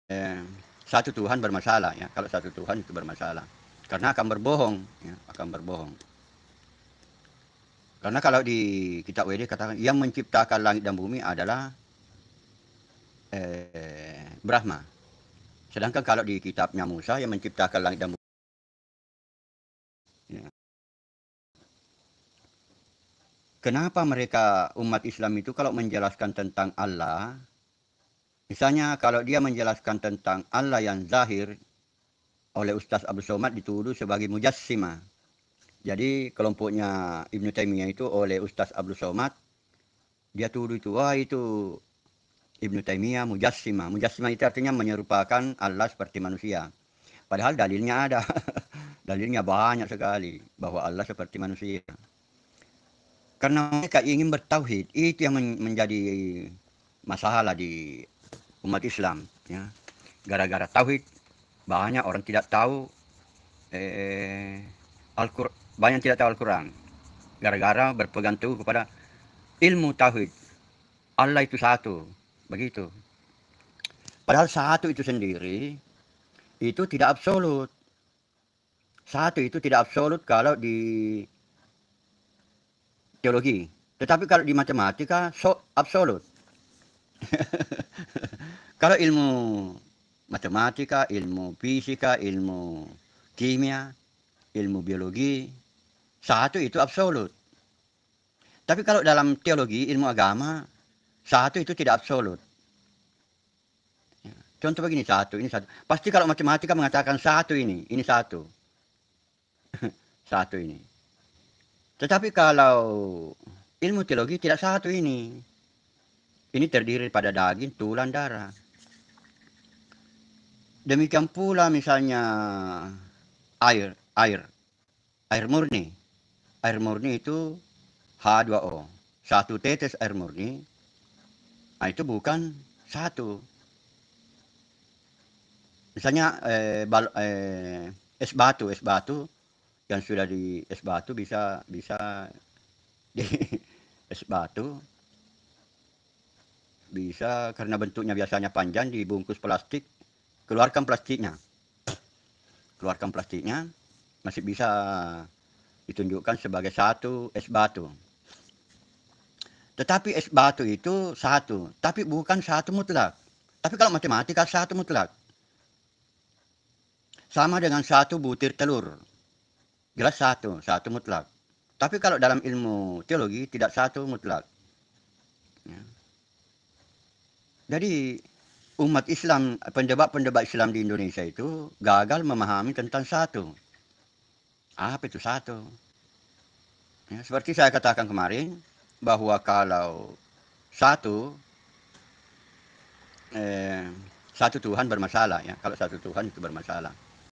eh, satu Tuhan bermasalah ya. Kalau satu Tuhan itu bermasalah, karena akan berbohong, ya, akan berbohong. Karena kalau di kitab WD katakan yang menciptakan langit dan bumi adalah Brahma. Sedangkan kalau di kitabnya Musa yang menciptakan langit dan bumi, ya. Kenapa mereka umat Islam itu kalau menjelaskan tentang Allah, misalnya kalau dia menjelaskan tentang Allah yang zahir, oleh Ustaz Abdul Somad dituduh sebagai mujassima. Jadi kelompoknya Ibnu Taimiyah itu oleh Ustaz Abdul Somad, dia tuduh itu, wah itu Ibnu Taimiyah mujassima. Mujassima itu artinya menyerupakan Allah seperti manusia. Padahal dalilnya ada. Dalilnya banyak sekali bahwa Allah seperti manusia. Karena mereka ingin bertauhid, itu yang menjadi masalah di umat Islam. Ya. Gara-gara tauhid, banyak orang tidak tahu banyak tidak tahu Al-Quran. Gara-gara berpegang teguh kepada ilmu tauhid. Allah itu satu. Begitu. Padahal satu itu sendiri, itu tidak absolut. Satu itu tidak absolut kalau di teologi. Tetapi kalau di matematika, absolut. Kalau ilmu matematika, ilmu fisika, ilmu kimia, ilmu biologi, satu itu absolut. Tapi kalau dalam teologi, ilmu agama, satu itu tidak absolut. Contoh begini, satu, ini satu. Pasti kalau matematika mengatakan satu ini satu. Satu ini. Tetapi kalau ilmu teologi tidak satu ini. Ini terdiri pada daging, tulang, darah. Demikian pula misalnya air murni. Air murni itu H2O. Satu tetes air murni, itu bukan satu. Misalnya es batu yang sudah di es batu bisa di es batu bisa karena bentuknya biasanya panjang dibungkus plastik, keluarkan plastiknya, masih bisa ditunjukkan sebagai satu es batu. Tetapi es batu itu satu, tapi bukan satu mutlak. Tapi kalau matematika satu mutlak. Sama dengan satu butir telur. Jelas satu mutlak. Tapi kalau dalam ilmu teologi tidak satu mutlak. Ya. Jadi umat Islam, pendebat-pendebat Islam di Indonesia itu gagal memahami tentang satu. Apa itu satu? Ya, seperti saya katakan kemarin, bahwa kalau satu Tuhan bermasalah ya. Kalau satu Tuhan itu bermasalah.